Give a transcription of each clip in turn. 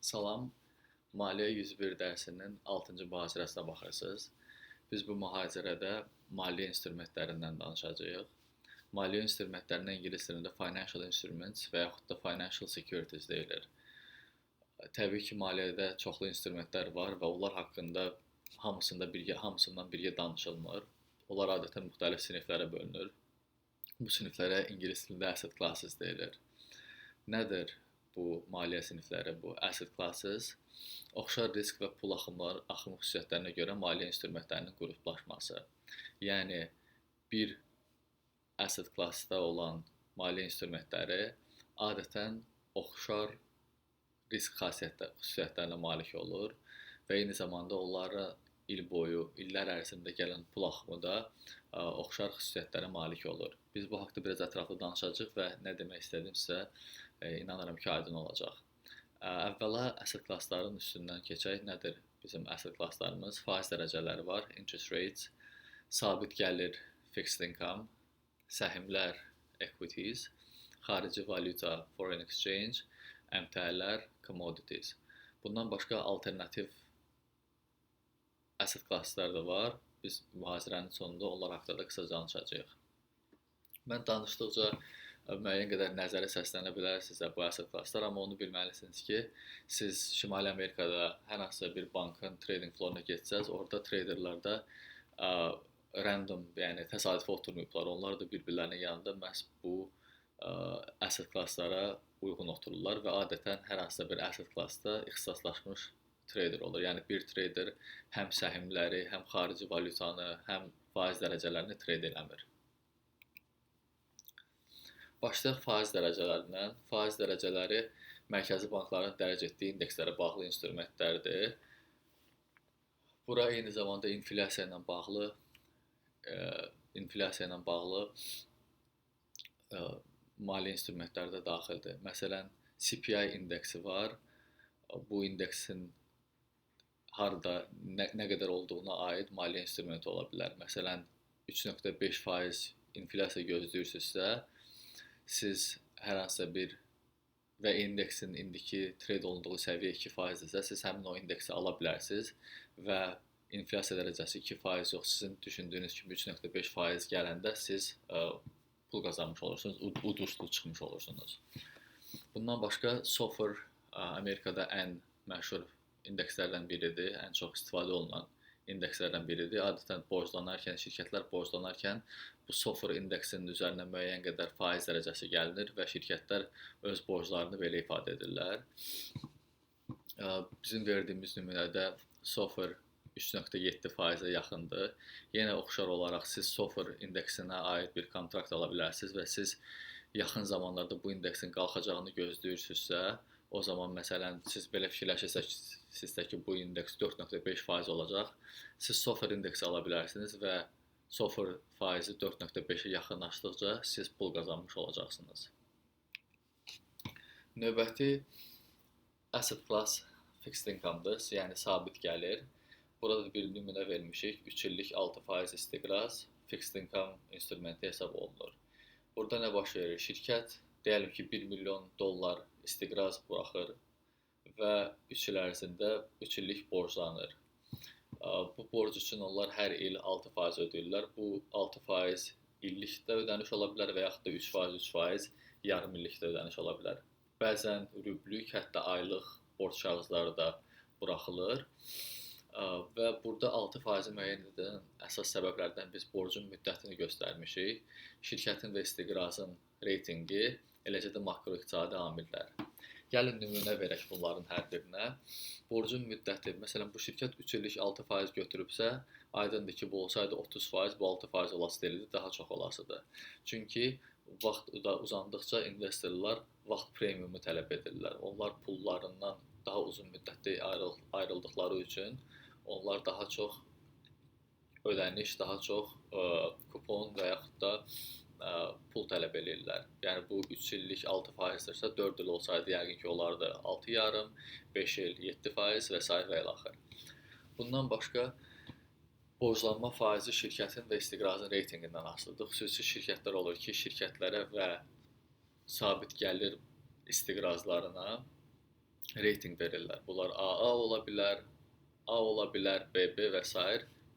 Salam, Maliyyə 101 dərsinin 6-cı mühazirəsinə baxırsınız. Biz bu mühazirədə maliyyə instrumentlərindən danışacağıq. Maliyyə instrumentlərinə ingilis dilində financial instruments və yaxud da financial securities deyilir. Təbii ki, maliyyədə çoxlu instrumentlər var və onlar haqqında hamısından birgə danışılmır. Onlar adətən müxtəlif siniflərə bölünür. Bu siniflərə ingilis dilində asset classes deyilir. Nədir bu maliyyə sinifləri, bu asset classes? Oxşar risk və pul axımı xüsusiyyətlərinə görə maliyyə instrumentlərinin qruplaşması. Yəni, bir asset classda olan maliyyə instrumentləri adətən oxşar risk xüsusiyyətlərinə malik olur və eyni zamanda onlara illər ərzində gələn pul axımı da oxşar xüsusiyyətlərə malik olur. Biz bu haqda biraz ətraflı danışacağıq və nə demək istədim sizə inanıram ki, aydın olacaq. Əvvəla asset classların üstündən keçək. Nədir bizim asset classlarımız? Faiz dərəcələri var, interest rates, sabit gəlir, fixed income, səhmlər, equities, xarici valyuta, foreign exchange, əmtəələr, commodities. Bundan başqa alternativ asset classlar da var. Biz mühazirənin sonunda onlar haqqında da qısaca danışacağıq. Mən danışdıqca müəyyən qədər nəzəri səslənə bilər sizə bu asset classlar, amma onu bilməlisiniz ki, siz Şimali Amerikada hər hansısa bir bankın trading flooruna getsəz, orada traderlarda random, yəni təsadüfi oturmayıblar. Onlar da bir-birlərinin yanında məhz bu asset classlara uyğun otururlar və adətən hər hansısa bir asset classda ixtisaslaşmış trader olur. Yəni bir trader həm səhmləri, həm xarici valyutanı, həm faiz dərəcələrini trade eləmir. Başlayaq faiz dərəcələrindən. Faiz dərəcələri mərkəzi bankların dərc etdiyi indekslərə bağlı instrumentlərdir. Bura eyni zamanda inflyasiya ilə bağlı maliyyə instrumentləri də daxildir. Məsələn, CPI indeksi var. Bu indeksin harda, nə qədər olduğuna aid maliyyə instrumenti ola bilər. Məsələn, 3.5% inflyasiya gözləyirsinizsə, siz hər hansısa bir və indeksin indiki trade olunduğu səviyyə 2%-dirsə, siz həmin o indeksi ala bilərsiniz və inflyasiya dərəcəsi 2% yox, sizin düşündüyünüz kimi 3.5% gələndə siz pul qazanmış olursunuz, uduzlu çıxmış olursunuz. Bundan başqa SOFR Amerikada ən məşhur indekslərdən biridir, ən çox istifadə olunan indekslərdən biridir. Adətən şirkətlər borclanarkən bu SOFR indeksinin üzərinə müəyyən qədər faiz dərəcəsi gəlinir və şirkətlər öz borclarını belə ifadə edirlər. Bizim verdiyimiz nümunədə SOFR 3.7%-ə yaxındır. Yenə oxşar olaraq siz SOFR indeksinə aid bir kontrakt ala bilərsiniz və siz yaxın zamanlarda bu indeksin qalxacağını gözləyirsinizsə, o zaman məsələn siz belə fikirləşirsiniz ki, bu indeks 4.5% olacaq. Siz SOFR indeksi ala bilərsiniz və SOFR faizi 4.5-ə yaxınlaşdıqca siz pul qazanmış olacaqsınız. Növbəti asset class fixed income-dır, yəni sabit gəlir. Burada bir nümunə vermişik. 3 illik 6% istiqraz fixed income instrumenti hesab olunur. Burada nə baş verir? Şirkət deyəlim ki, $1 milyon istiqraz buraxır və 3 il ərzində 3 illik borclanır. Bu borc üçün onlar hər il 6% ödəyirlər. Bu 6% illikdə ödəniş ola bilər və yaxud da 3% yarım illikdə ödəniş ola bilər. Bəzən rüblük, hətta aylıq borc kağızları da buraxılır. Və burada 6% müəyyən edən əsas səbəblərdən biz borcun müddətini göstərmişik. Şirkətin və istiqrazın reytingi, eləcə də makroiqtisadi amillər. Gəlin nümunə verək bunların hər birinə. Borcun müddəti, məsələn bu şirkət 3 illik 6% götürübsə, aydındır ki, bu olsaydı 30%, bu 6% olası deyildi, daha çox olasıdır. Çünki vaxt uzandıqca investorlar vaxt premiumu tələb edirlər. Onlar pullarından daha uzun müddətli ayrıldıqları üçün onlar daha çox ödəniş, daha çox kupon və yaxud da pul tələb edirlər. Yəni bu 3 illik 6%-dirsə, 4 il olsaydı yəqin ki, olardı 6,5, 5 il 7% və s. və ilaxır. Bundan başqa borclanma faizi şirkətin və istiqrazın reytingindən asılıdır. Xüsusi şirkətlər olur ki, şirkətlərə və sabit gəlir istiqrazlarına reytinq verirlər. Bunlar AA ola bilər, A ola bilər, BB və s.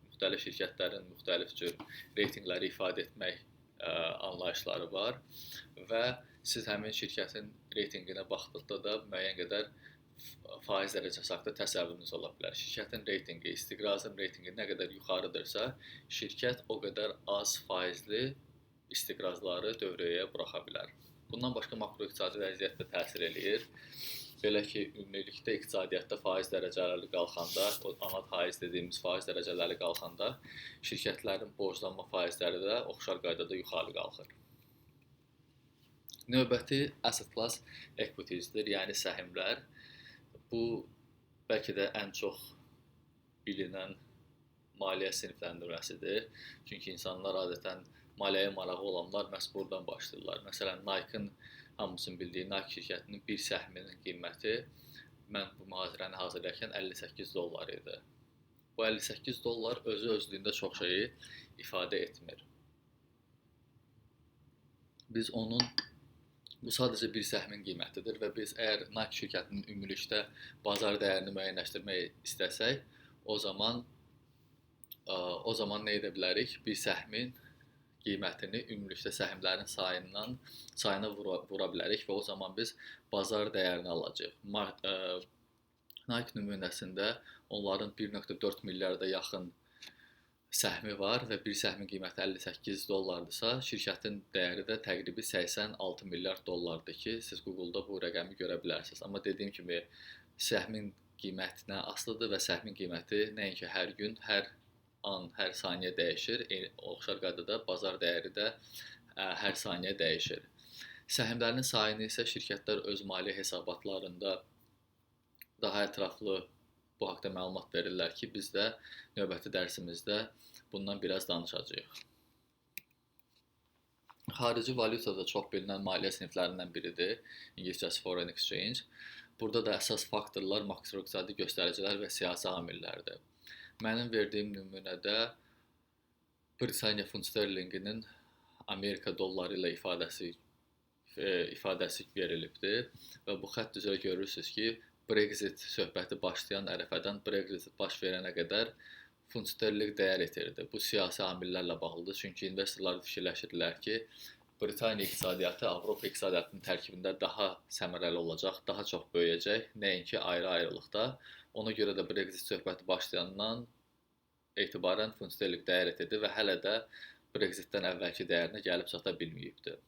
Müxtəlif şirkətlərin müxtəlif cür reytinqləri ifadə etmək anlayışları var və siz həmin şirkətin reytinqinə baxdıqda da müəyyən qədər faiz dərəcəsi haqqında təsəvvürünüz ola bilər. Şirkətin reytinqi, istiqrazın reytinqi nə qədər yuxarıdırsa, şirkət o qədər az faizli istiqrazları dövrəyə buraxa bilər. Bundan başqa makroiqtisadi vəziyyət də təsir eləyir. Belə ki, ümumilikdə iqtisadiyyatda faiz dərəcələri qalxanda, o ana faiz dediyimiz faiz dərəcələri qalxanda, şirkətlərin borclanma faizləri də oxşar qaydada yuxarı qalxır. Növbəti asset class equitiesdir, yəni səhmlər. Bu bəlkə də ən çox bilinən maliyyə sinifləndirməsidir. Çünki insanlar adətən maliyyəyə marağı olanlar məhz buradan başlayırlar. Məsələn, Nike-ın hamısının bildiyi Nike şirkətinin bir səhminin qiyməti mən bu mühazirəni hazırlarkən $58 idi. Bu $58 özü-özlüyündə çox şeyi ifadə etmir. Bu sadəcə bir səhmin qiymətidir və biz əgər Nike şirkətinin ümumilikdə bazar dəyərini müəyyənləşdirmək istəsək, o zaman nə edə bilərik? Bir səhmin qiymətini ümumilikdə səhmlərin sayına vura bilərik və o zaman biz bazar dəyərini alacağıq. Nike nümunəsində onların 1.4 milyarda yaxın səhmi var və bir səhmin qiyməti $58-dırsa, şirkətin dəyəri də təqribi $86 milyard ki, siz Google-da bu rəqəmi görə bilərsiniz. Amma dediyim kimi, səhmin qiymətinə asılıdır və səhmin qiyməti nəinki hər gün, hər an, hər saniyə dəyişir. Oxşar qaydada bazar dəyəri də hər saniyə dəyişir. Səhmlərin sayını isə şirkətlər öz maliyyə hesabatlarında daha ətraflı bu haqda məlumat verirlər ki, biz də növbəti dərsimizdə bundan biraz danışacağıq. Xarici valyuta da çox bilinən maliyyə siniflərindən biridir, İngiliscəsi foreign exchange. Burada da əsas faktorlar makroiqtisadi göstəricilər və siyasi amillərdir. Mənim verdiyim nümunədə Britaniya funt sterlinginin Amerika dolları ilə ifadəsi verilibdir və bu xətt üzrə görürsünüz ki, Brexit söhbəti başlayan ərəfədən Brexit baş verənə qədər funt sterling dəyər itirdi. Bu siyasi amillərlə bağlıdır, çünki investorlar fikirləşirlər ki, Britaniya iqtisadiyyatı Avropa iqtisadiyyatının tərkibində daha səmərəli olacaq, daha çox böyüyəcək, nəinki ayrı-ayrılıqda. Ona görə də Brexit söhbəti başlayandan etibarən funt sterling dəyər itirdi və hələ də Brexitdən əvvəlki dəyərinə gəlib çata bilməyibdir.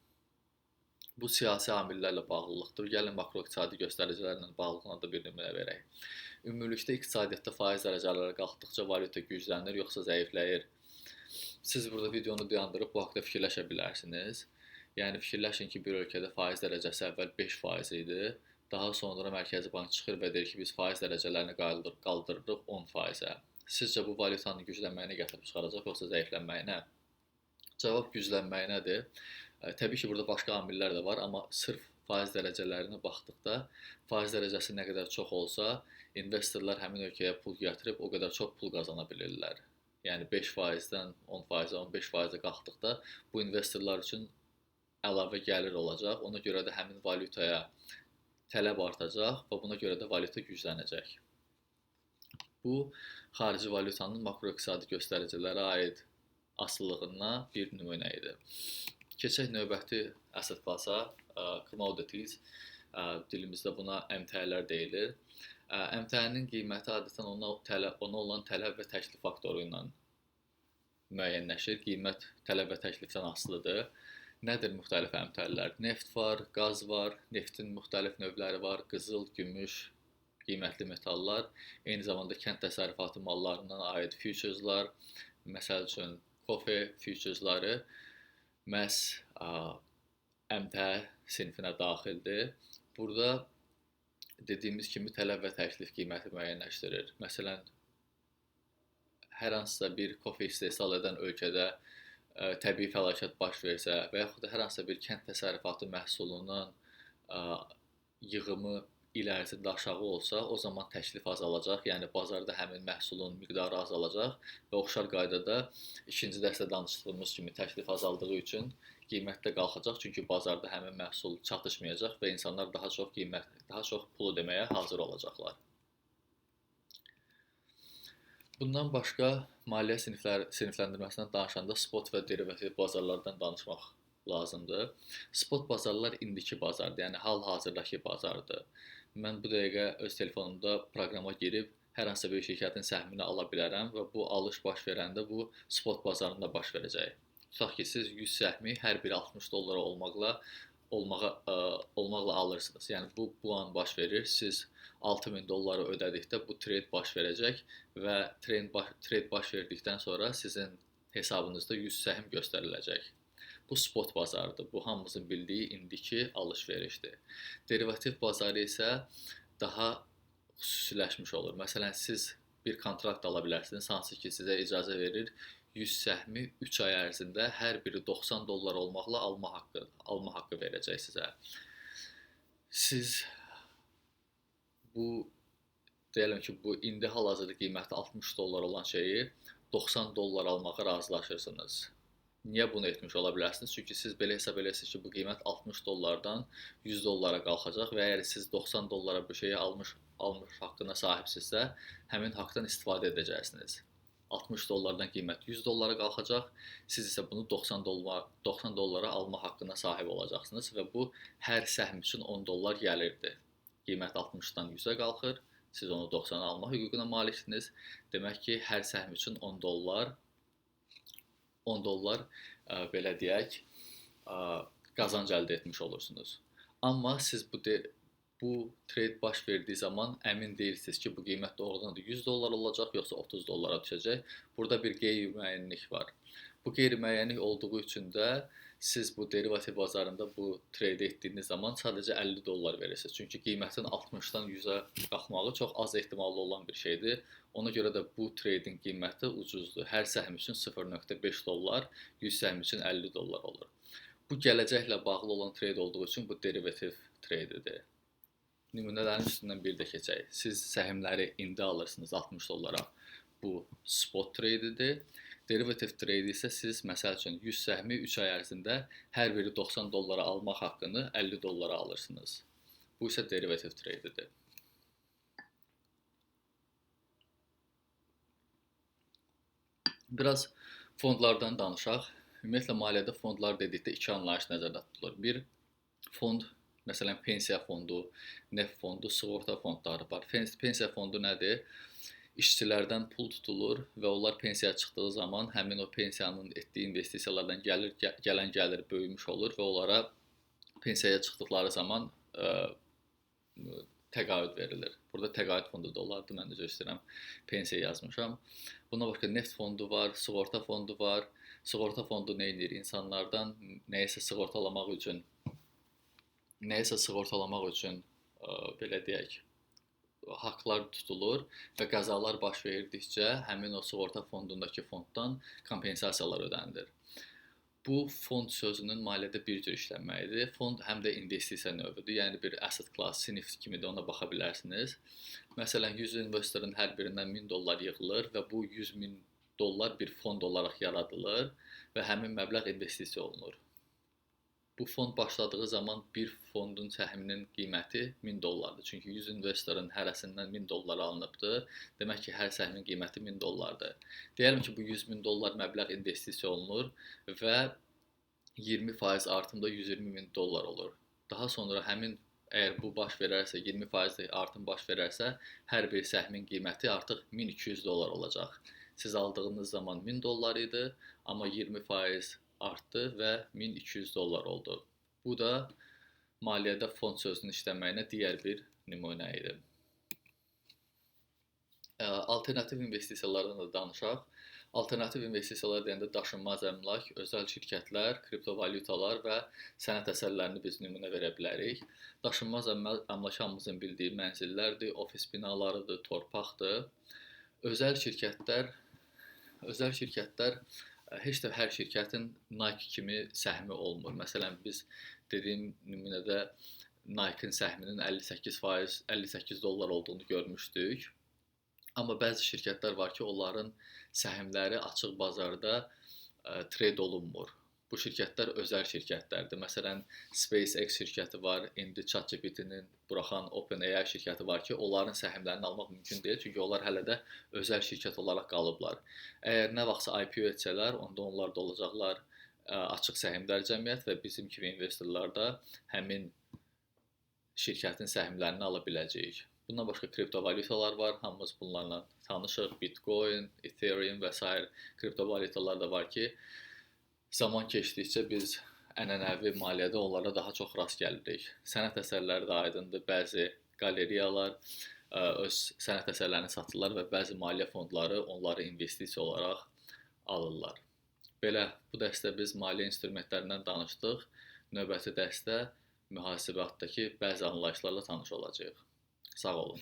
Bu siyasi amillərlə bağlılıqdır. Gəlin makroiqtisadi göstəricilərlə bağlılığına da bir nümunə verək. Ümumilikdə iqtisadiyyatda faiz dərəcələri qalxdıqca valyuta güclənir, yoxsa zəifləyir? Siz burada videonu dayandırıb bu haqda fikirləşə bilərsiniz. Yəni fikirləşin ki, bir ölkədə faiz dərəcəsi əvvəl 5% idi. Daha sonra Mərkəzi Bank çıxır və deyir ki, biz faiz dərəcələrini qaldırırıq 10%-ə. Sizcə bu valyutanın güclənməyinə gətirib çıxaracaq, yoxsa zəiflənməyinə? Cavab güclənməyinədir. Təbii ki, burada başqa amillər də var, amma sırf faiz dərəcələrinə baxdıqda, faiz dərəcəsi nə qədər çox olsa, investorlar həmin ölkəyə pul gətirib o qədər çox pul qazana bilirlər. Yəni 5%-dən 10%-ə, 15%-ə qalxdıqda bu investorlar üçün əlavə gəlir olacaq. Ona görə də həmin valyutaya tələb artacaq və buna görə də valyuta güclənəcək. Bu, xarici valyutanın makroiqtisadi göstəricilərə aid asılılığına bir nümunə idi. Keçək növbəti asset class-a, commodities, dilimizdə buna əmtəələr deyilir. Əmtəənin qiyməti adətən ona olan tələb və təklif faktoru ilə müəyyənləşir. Qiymət tələb və təklifdən asılıdır. Nədir müxtəlif əmtəələr? Neft var, qaz var, neftin müxtəlif növləri var, qızıl, gümüş, qiymətli metallar, eyni zamanda kənd təsərrüfatı mallarından aid futureslar, məsəl üçün kofe futuresları məhz əmtəə sinifinə daxildir. Burada dediyimiz kimi tələb və təklif qiyməti müəyyənləşdirir. Məsələn, hər hansısa bir kofe istehsal edən ölkədə təbii fəlakət baş versə və yaxud da hər hansısa bir kənd təsərrüfatı məhsulunun yığımı il ərzində aşağı olsa, o zaman təklif azalacaq, yəni bazarda həmin məhsulun miqdarı azalacaq və oxşar qaydada ikinci dərsdə danışdığımız kimi təklif azaldığı üçün qiymət də qalxacaq, çünki bazarda həmin məhsul çatışmayacaq və insanlar daha çox pul ödəməyə hazır olacaqlar. Bundan başqa maliyyə sinifləndirməsindən danışanda spot və derivativ bazarlardan danışmaq lazımdır. Spot bazarlar indiki bazardır, yəni hal-hazırdakı bazardır. Mən bu dəqiqə öz telefonumda proqrama girib hər hansısa bir şirkətin səhmini ala bilərəm və bu alış baş verəndə bu spot bazarında baş verəcək. Tutaq ki, siz 100 səhmi hər biri 60 dollara olmaqla alırsınız. Yəni bu an baş verir. Siz 6000 dolları ödədikdə bu trade baş verəcək və trade baş verdikdən sonra sizin hesabınızda 100 səhm göstəriləcək. Bu spot bazarıdır. Bu hamımızın bildiyi indiki alış-verişdir. Derivativ bazarı isə daha xüsusiləşmiş olur. Məsələn, siz bir kontrakt ala bilərsiniz, hansı ki sizə icazə verir 100 səhmi 3 ay ərzində hər biri 90 dollar olmaqla alma haqqı verəcək sizə. Siz deyələm ki, bu indi hal-hazırda qiyməti 60 dollar olan şeyi 90 dollar almağa razılaşırsınız. Niyə bunu etmiş ola bilərsiniz? Çünki siz belə hesab edirsiniz ki, bu qiymət 60 dollardan 100 dollara qalxacaq və əgər siz 90 dollara bir şeyi almış haqqına sahibsinizsə, həmin haqqdan istifadə edəcəksiniz. 60 dollardan qiymət 100 dollara qalxacaq, siz isə bunu 90 dollara alma haqqına sahib olacaqsınız və bu hər səhm üçün 10 dollar gəlirdir. Qiymət 60-dan 100-ə qalxır, siz onu 90-a alma hüququna maliksiniz. Demək ki, hər səhm üçün 10 dollar belə deyək, qazanc əldə etmiş olursunuz. Amma siz bu trade baş verdiyi zaman əmin deyilsiniz ki, bu qiymət doğrudan da 100 dollar olacaq, yoxsa 30 dollara düşəcək. Burada bir qeyri-müəyyənlik var. Bu qeyri-müəyyənlik olduğu üçün də siz bu derivativ bazarında bu trade etdiyiniz zaman sadəcə 50 dollar verirsiniz. Çünki qiymətin 60-dan 100-ə qalxmağı çox az ehtimallı olan bir şeydir. Ona görə də bu tradein qiyməti ucuzdur. Hər səhm üçün 0.5 dollar, 100 səhm üçün 50 dollar olur. Bu gələcəklə bağlı olan trade olduğu üçün bu derivativ tradedir. Nümunələrin üstündən bir də keçək. Siz səhmləri indi alırsınız 60 dollara. Bu spot trade'idir. Derivativ trade isə siz məsəl üçün 100 səhmi 3 ay ərzində hər biri 90 dollara almaq haqqını 50 dollara alırsınız. Bu isə derivativ trade'idir. Biraz fondlardan danışaq. Ümumiyyətlə maliyyədə fondlar dedikdə iki anlayış nəzərdə tutulur. Bir fond, məsələn pensiya fondu, neft fondu, sığorta fondları var. Pensiya fondu nədir? İşçilərdən pul tutulur və onlar pensiyaya çıxdığı zaman həmin o pensiyanın etdiyi investisiyalardan gələn gəlir böyümüş olur və onlara pensiyaya çıxdıqları zaman təqaüd verilir. Burada təqaüd fondu da olardı, mən üzr istəyirəm, pensiya yazmışam. Bundan başqa neft fondu var, sığorta fondu var. Sığorta fondu nə edir? İnsanlardan nəyisə sığortalamaq üçün belə deyək, haqlar tutulur və qəzalar baş verdikcə həmin o sığorta fondundakı fonddan kompensasiyalar ödənilir. Bu fond sözünün maliyyədə bir cür işlənməyidir. Fond həm də investisiya növüdür, yəni bir asset class, sinif kimi də ona baxa bilərsiniz. Məsələn, 100 investorun hər birindən 1000 dollar yığılır və bu 100.000 dollar bir fond olaraq yaradılır və həmin məbləğ investisiya olunur. Bu fond başladığı zaman bir fondun səhminin qiyməti 1000 dollardır. Çünki 100 investorun hərəsindən 1000 dollar alınıbdır. Demək ki, hər səhmin qiyməti 1000 dollardır. Deyəlim ki, bu 100.000 dollar məbləğ investisiya olunur və 20% artımda 120.000 dollar olur. Daha sonra əgər bu baş verərsə, 20% artım baş verərsə, hər bir səhmin qiyməti artıq 1200 dollar olacaq. Siz aldığınız zaman 1000 dollar idi, amma 20% artdı və 1200 dollar oldu. Bu da maliyyədə fond sözünün işlənməyinə digər bir nümunə idi. Alternativ investisiyalardan da danışaq. Alternativ investisiyalar deyəndə daşınmaz əmlak, özəl şirkətlər, kriptovalyutalar və sənəd əsərlərini biz nümunə verə bilərik. Daşınmaz əmlak hamımızın bildiyi mənzillərdir, ofis binalarıdır, torpaqdır. Özəl şirkətlər heç də hər şirkətin Nike kimi səhmi olmur. Məsələn, biz dediyim nümunədə Nike-ın səhminin 58%, 58 dollar olduğunu görmüşdük. Amma bəzi şirkətlər var ki, onların səhmləri açıq bazarda trade olunmur. Bu şirkətlər özəl şirkətlərdir. Məsələn, SpaceX şirkəti var, indi ChatGPT-nin buraxan OpenAI şirkəti var ki, onların səhmlərini almaq mümkün deyil, çünki onlar hələ də özəl şirkət olaraq qalıblar. Əgər nə vaxtsa IPO etsələr, onda onlar da olacaqlar açıq səhmdar cəmiyyət və bizim kimi investorlar da həmin şirkətin səhmlərini ala biləcəyik. Bundan başqa kriptovalyutalar var, hamımız bunlarla tanışıq. Bitcoin, Ethereum və s. kriptovalyutalar da var ki, zaman keçdikcə biz ənənəvi maliyyədə onlara daha çox rast gəlirik. Sənət əsərləri də aydındır, bəzi qaleriyalar öz sənət əsərlərini satırlar və bəzi maliyyə fondları onları investisiya olaraq alırlar. Belə, bu dərsdə biz maliyyə instrumentlərindən danışdıq. Növbəti dərsdə mühasibatdakı bəzi anlayışlarla tanış olacağıq. Sağ olun.